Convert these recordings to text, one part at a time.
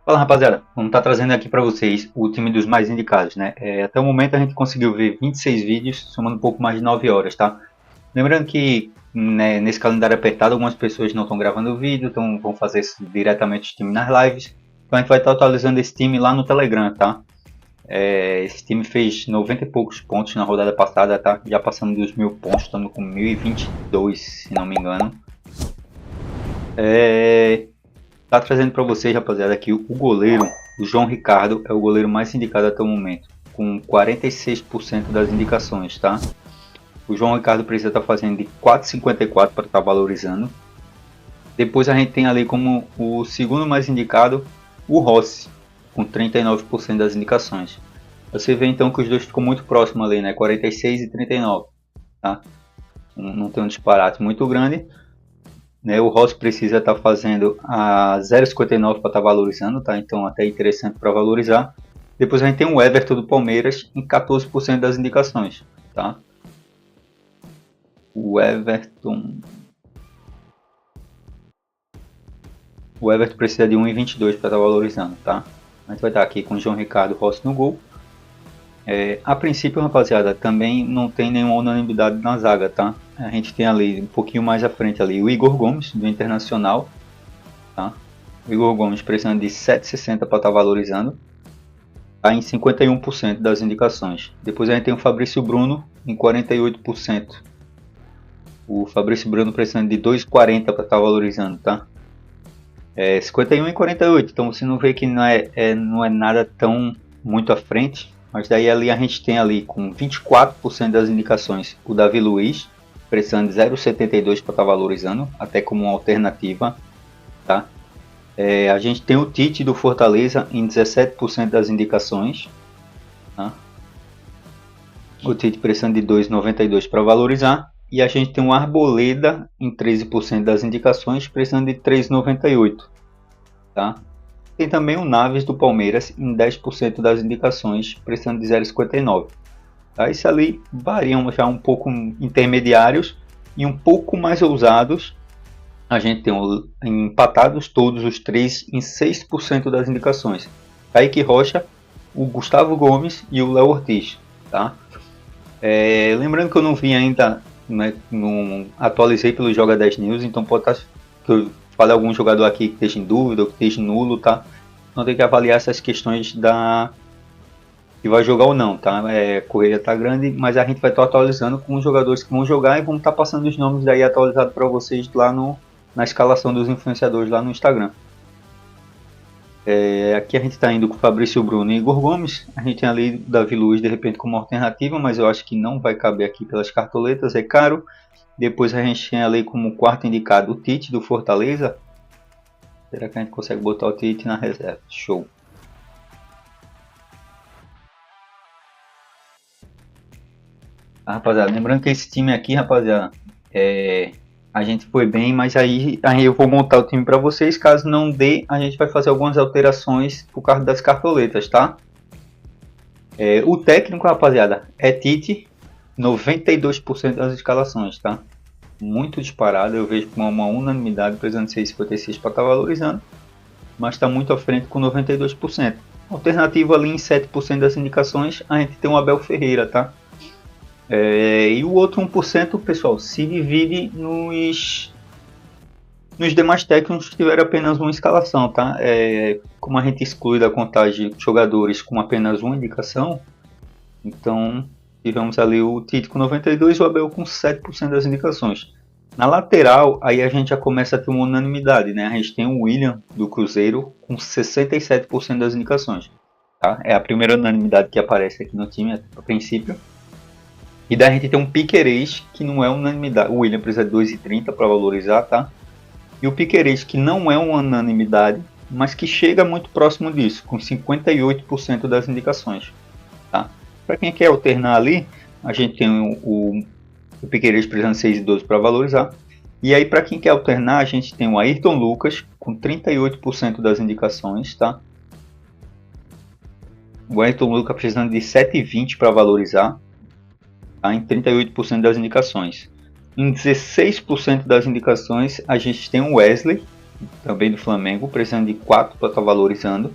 Fala rapaziada, vamos estar trazendo aqui para vocês o time dos mais indicados, né? Até o momento a gente conseguiu ver 26 vídeos, somando um pouco mais de 9 horas, tá? Lembrando que né, nesse calendário apertado algumas pessoas não estão gravando o vídeo, então vão fazer isso diretamente o time nas lives. Então a gente vai estar atualizando esse time lá no Telegram, tá? Esse time fez 90 e poucos pontos na rodada passada, tá? Já passando dos 1000 pontos, estamos com 1022, se não me engano. Tá trazendo para vocês, rapaziada, aqui o goleiro, o João Ricardo, é o goleiro mais indicado até o momento, com 46% das indicações, tá? O João Ricardo precisa estar fazendo de 4,54 para estar valorizando. Depois a gente tem ali como o segundo mais indicado, o Rossi, com 39% das indicações. Você vê então que os dois ficam muito próximos ali, né? 46 e 39, tá? Não tem um disparate muito grande. Né, o Rossi precisa estar fazendo a 0,59 para estar valorizando, tá? Então até interessante para valorizar. Depois a gente tem o Everton do Palmeiras em 14% das indicações, tá? O Everton precisa de 1,22 para estar valorizando, tá? A gente vai estar aqui com o João Ricardo Rossi no gol. A princípio, rapaziada, também não tem nenhuma unanimidade na zaga, tá? A gente tem ali, um pouquinho mais à frente ali, o Igor Gomes, do Internacional, tá? O Igor Gomes precisando de 7,60 para estar valorizando, tá em 51% das indicações. Depois a gente tem o Fabrício Bruno em 48%. O Fabrício Bruno precisando de 2,40 para estar valorizando, tá? 51 e 48, então você não vê que não é nada tão muito à frente. Mas daí ali a gente tem ali com 24% das indicações o Davi Luiz, precisando de 0,72 para estar valorizando, até como uma alternativa, tá? A gente tem o Tite do Fortaleza em 17% das indicações, tá? O Tite precisando de 2,92 para valorizar. E a gente tem o Arboleda em 13% das indicações, precisando de 3,98, tá? Tem também o Naves do Palmeiras em 10% das indicações, precisando de 0,59. Tá? Isso ali variam já um pouco intermediários e um pouco mais ousados. A gente tem empatados todos os três em 6% das indicações. Kaique Rocha, o Gustavo Gomes e o Léo Ortiz. Tá? Lembrando que eu não vi ainda, né, não atualizei pelo Joga 10 News, então pode estar que eu fale algum jogador aqui que esteja em dúvida ou que esteja nulo, tá? Não tem que avaliar essas questões da que vai jogar ou não, tá? A correria tá grande, mas a gente vai estar atualizando com os jogadores que vão jogar e vamos estar passando os nomes daí atualizados para vocês lá na escalação dos influenciadores lá no Instagram. Aqui a gente está indo com Fabrício Bruno e Igor Gomes. A gente tem ali Davi Luiz de repente como alternativa, mas eu acho que não vai caber aqui pelas cartoletas, é caro. Depois a gente tem ali como quarto indicado o Tite do Fortaleza. Será que a gente consegue botar o Tite na reserva? Show. Rapaziada, lembrando que esse time aqui, rapaziada, a gente foi bem, mas aí eu vou montar o time para vocês. Caso não dê, a gente vai fazer algumas alterações por causa das cartoletas, tá? O técnico, rapaziada, é Tite, 92% das escalações, tá? Muito disparado, eu vejo com uma unanimidade, precisando ser 56 para estar valorizando, mas está muito à frente com 92%. Alternativa ali em 7% das indicações, a gente tem o Abel Ferreira, tá? E o outro 1%, pessoal, se divide nos demais técnicos que tiveram apenas uma escalação, tá? Como a gente exclui da contagem jogadores com apenas uma indicação, então tivemos ali o Tite com 92 e o Abel com 7% das indicações. Na lateral, aí a gente já começa a ter uma unanimidade, né? A gente tem o William do Cruzeiro com 67% das indicações, tá? É a primeira unanimidade que aparece aqui no time a princípio. E daí a gente tem um Piquerez que não é unanimidade. O William precisa de 2,30 para valorizar, tá? E o Piquerez que não é uma unanimidade, mas que chega muito próximo disso, com 58% das indicações, tá? Para quem quer alternar ali, a gente tem o Piquerez precisando de 6,12 para valorizar. E aí para quem quer alternar, a gente tem o Ayrton Lucas com 38% das indicações, tá? O Ayrton Lucas precisando de 7,20 para valorizar, tá? Em 38% das indicações. Em 16% das indicações, a gente tem o Wesley, também do Flamengo, precisando de 4 para estar valorizando.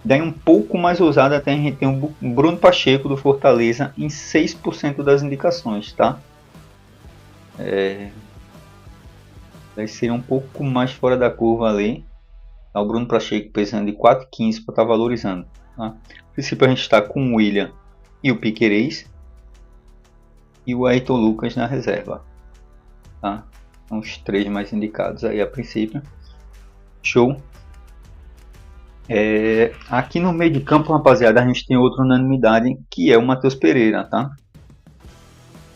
Daí um pouco mais ousado até a gente tem o Bruno Pacheco do Fortaleza em 6% das indicações, tá? Daí seria um pouco mais fora da curva ali. Tá? O Bruno Pacheco precisando de 4,15 para estar valorizando. Tá? A princípio a gente está com o William e o Piquerez e o Ayrton Lucas na reserva. Tá? São os 3 mais indicados aí a princípio. Show. Aqui no meio de campo, rapaziada, a gente tem outra unanimidade que é o Matheus Pereira, tá?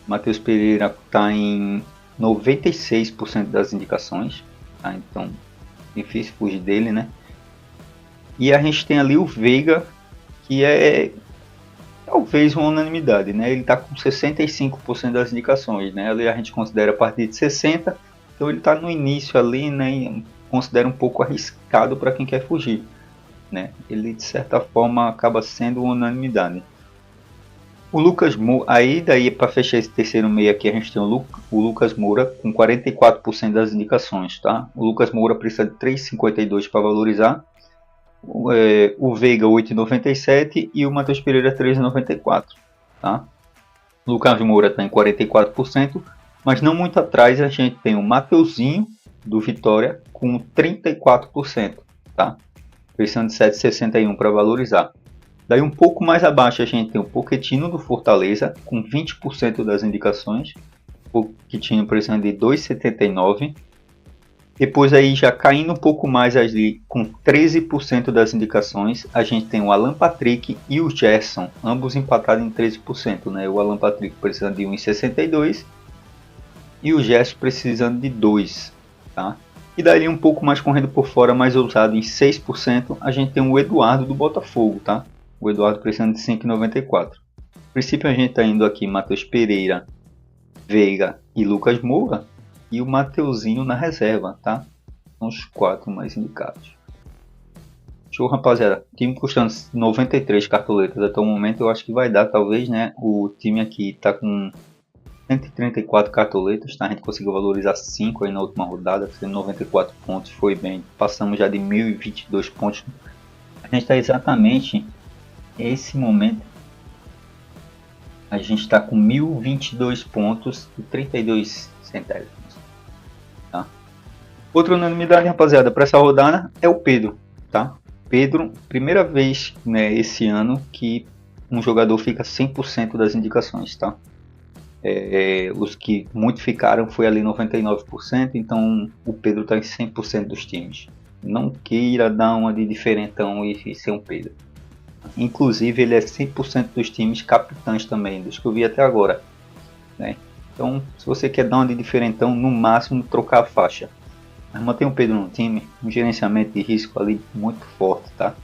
Matheus Pereira está em 96% das indicações, tá? Então difícil fugir dele, né? E a gente tem ali o Veiga, que é talvez uma unanimidade, né? Ele está com 65% das indicações, né? Ali a gente considera a partir de 60%, então ele está no início ali, né? Considera um pouco arriscado para quem quer fugir, né? Ele de certa forma acaba sendo uma unanimidade. O Lucas Moura, aí daí para fechar esse terceiro meio aqui a gente tem o Lucas Moura com 44% das indicações, tá? O Lucas Moura precisa de 3,52 para valorizar, o Veiga 8,97 e o Matheus Pereira 3,94, tá? O Lucas Moura está em 44%, mas não muito atrás a gente tem o Mateuzinho do Vitória com 34%, tá? Precisando de 7,61 para valorizar. Daí um pouco mais abaixo a gente tem o Pochettino do Fortaleza com 20% das indicações. O Pochettino precisando de 2,79. Depois aí já caindo um pouco mais ali com 13% das indicações, a gente tem o Alan Patrick e o Gerson, ambos empatados em 13%, né? O Alan Patrick precisando de 1,62 e o Gerson precisando de 2, tá? E daí um pouco mais correndo por fora, mais ousado em 6%, a gente tem o Eduardo do Botafogo, tá? O Eduardo precisando de 5,94. A princípio a gente está indo aqui Matheus Pereira, Veiga e Lucas Moura. E o Mateuzinho na reserva, tá? São os 4 mais indicados. Show, rapaziada. Time custando 93 cartoletas até o momento. Eu acho que vai dar, talvez, né? O time aqui tá com 134 cartoletas, tá? A gente conseguiu valorizar 5 aí na última rodada, sendo 94 pontos. Foi bem. Passamos já de 1022 pontos. A gente está exatamente esse momento. A gente está com 1022 pontos e 32 centésimos. Tá? Outra unanimidade, rapaziada, para essa rodada é o Pedro, tá? Pedro, primeira vez, né, esse ano que um jogador fica 100% das indicações, tá? Os que muito ficaram foi ali 99%, então o Pedro está em 100% dos times. Não queira dar uma de diferentão e ser um Pedro. Inclusive ele é 100% dos times capitães também, dos que eu vi até agora, né? Então, se você quer dar uma de diferentão, no máximo trocar a faixa. Mas mantém o Pedro no time, um gerenciamento de risco ali muito forte, tá?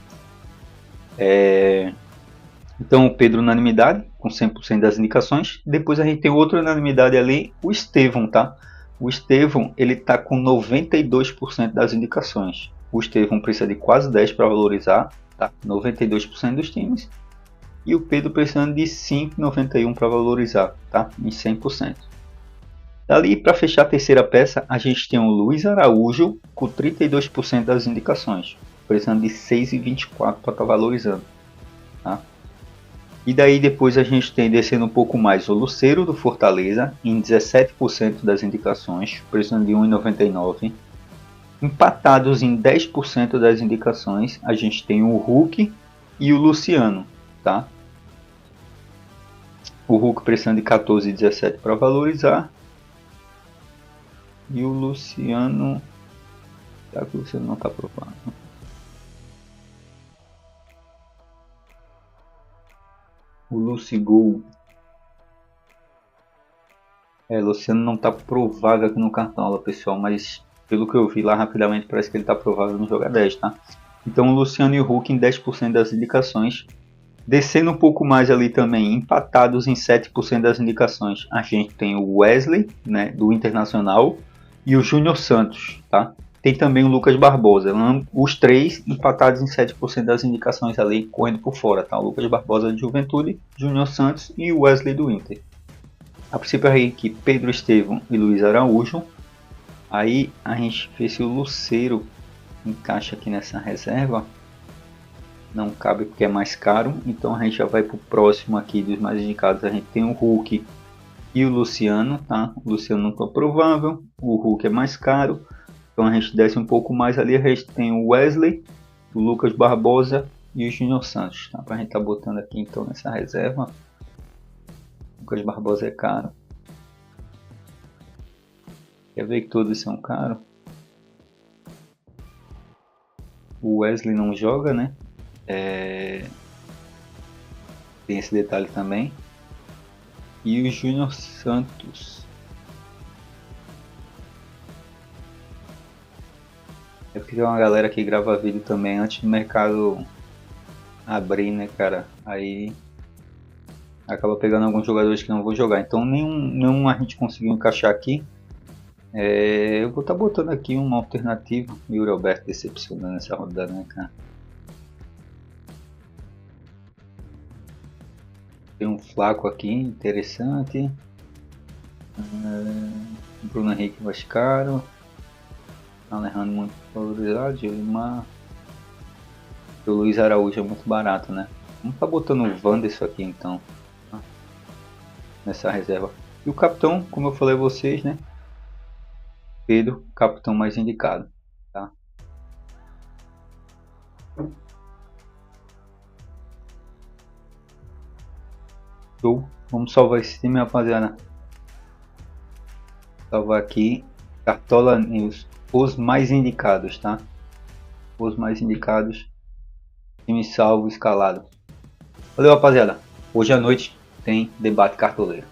Então, o Pedro unanimidade, com 100% das indicações. Depois a gente tem outra unanimidade ali, o Estevão, tá? O Estevão, ele tá com 92% das indicações. O Estevão precisa de quase 10 para valorizar, tá? 92% dos times. E o Pedro precisando de 5,91 para valorizar, tá? Em 100%. Dali para fechar a terceira peça, a gente tem o Luiz Araújo com 32% das indicações, precisando de 6,24 para estar valorizando. Tá? E daí depois a gente tem descendo um pouco mais o Lucero do Fortaleza em 17% das indicações, precisando de 1,99. Empatados em 10% das indicações, a gente tem o Hulk e o Luciano, tá? O Hulk precisando de 14,17 para valorizar. E o Luciano... Será que o Luciano não está aprovado? O Lucigol... Luciano não está aprovado aqui no Cartola, pessoal, mas pelo que eu vi lá rapidamente parece que ele está aprovado no Joga 10, tá? Então o Luciano e o Hulk em 10% das indicações. Descendo um pouco mais ali também, empatados em 7% das indicações, a gente tem o Wesley, né, do Internacional, e o Júnior Santos, tá? Tem também o Lucas Barbosa, os 3 empatados em 7% das indicações ali, correndo por fora, tá? O Lucas Barbosa de Juventude, Júnior Santos e o Wesley do Inter. A princípio aí que Pedro Estevão e Luiz Araújo. Aí a gente vê se o Lucero encaixa aqui nessa reserva. Não cabe porque é mais caro, então a gente já vai pro próximo aqui dos mais indicados. A gente tem o Hulk e o Luciano, tá? O Luciano não é provável, o Hulk é mais caro, então a gente desce um pouco mais ali. A gente tem o Wesley, o Lucas Barbosa e o Júnior Santos, tá? Pra gente tá botando aqui então nessa reserva. O Lucas Barbosa é caro. Quer ver que todos são caros? O Wesley não joga, né? Tem esse detalhe também. E o Júnior Santos. É porque tem uma galera que grava vídeo também antes do mercado abrir, né, cara? Aí acaba pegando alguns jogadores que não vou jogar. Então nenhum a gente conseguiu encaixar aqui. Eu vou estar botando aqui uma alternativa. E o Alberto decepcionando essa rodada, né, cara? Tem um Flaco aqui, interessante. Bruno Henrique mais caro. Alejandro muito valorizado. Gilmar. O Luiz Araújo é muito barato, né? Vamos estar botando o Wanderson aqui então. Nessa reserva. E o capitão, como eu falei a vocês, né? Pedro, capitão mais indicado. Tá? Show. Vamos salvar esse time, rapaziada. Salvar aqui. Cartola News. Os mais indicados, tá? Os mais indicados. Time salvo, escalado. Valeu, rapaziada. Hoje à noite tem debate cartoleiro.